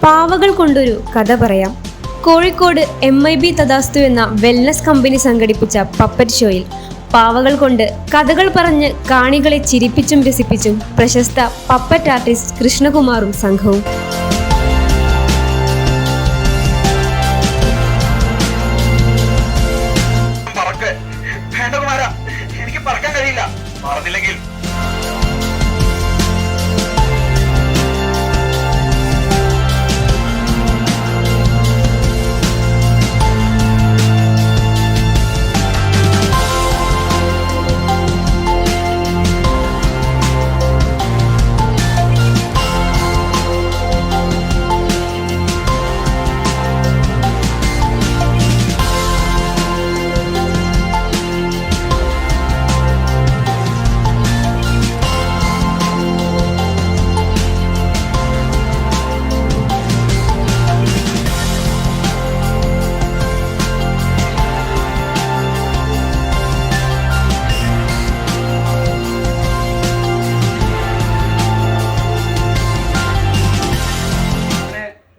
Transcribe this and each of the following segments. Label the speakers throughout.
Speaker 1: പാവകൾ കൊണ്ടൊരു കഥ പറയാം. കോഴിക്കോട് MIB തഥാസ്തു എന്ന വെൽനസ് കമ്പനി സംഘടിപ്പിച്ച പപ്പറ്റ് ഷോയിൽ പാവകൾ കൊണ്ട് കഥകൾ പറഞ്ഞ് കാണികളെ ചിരിപ്പിച്ചും രസിപ്പിച്ചും പ്രശസ്ത പപ്പറ്റ് ആർട്ടിസ്റ്റ് കൃഷ്ണകുമാറും സംഘവും.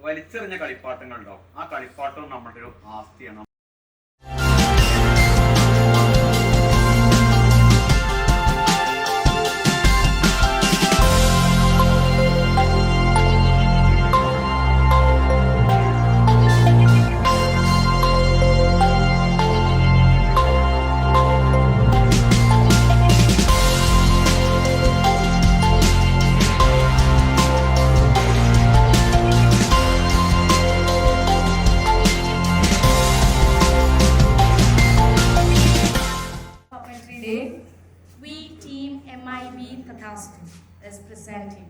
Speaker 2: വലിച്ചെറിഞ്ഞ കളിപ്പാട്ടങ്ങളുണ്ടോ? ആ കളിപ്പാട്ടവും നമ്മുടെ ഒരു ആസ്തിയാണ്.
Speaker 3: We team MIB Tathastu is presenting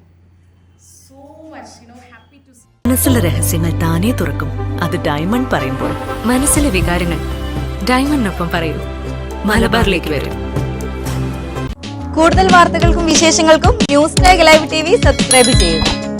Speaker 3: so much, happy to see.
Speaker 4: മനസ്സിലെ രഹസ്യങ്ങൾ താനേ തുറക്കും. അത് ഡയമണ്ട് പറയുമ്പോൾ. മനസ്സിലെ വികാരങ്ങൾ ഡയമണ്ടിനൊപ്പം പറയൂ. മലബാറിലേക്ക് വരും.
Speaker 5: കൂടുതൽ വാർത്തകൾക്കും വിശേഷങ്ങൾക്കും ന്യൂസ് ടൈഗ് ലൈവ് TV സബ്സ്ക്രൈബ് ചെയ്യുക.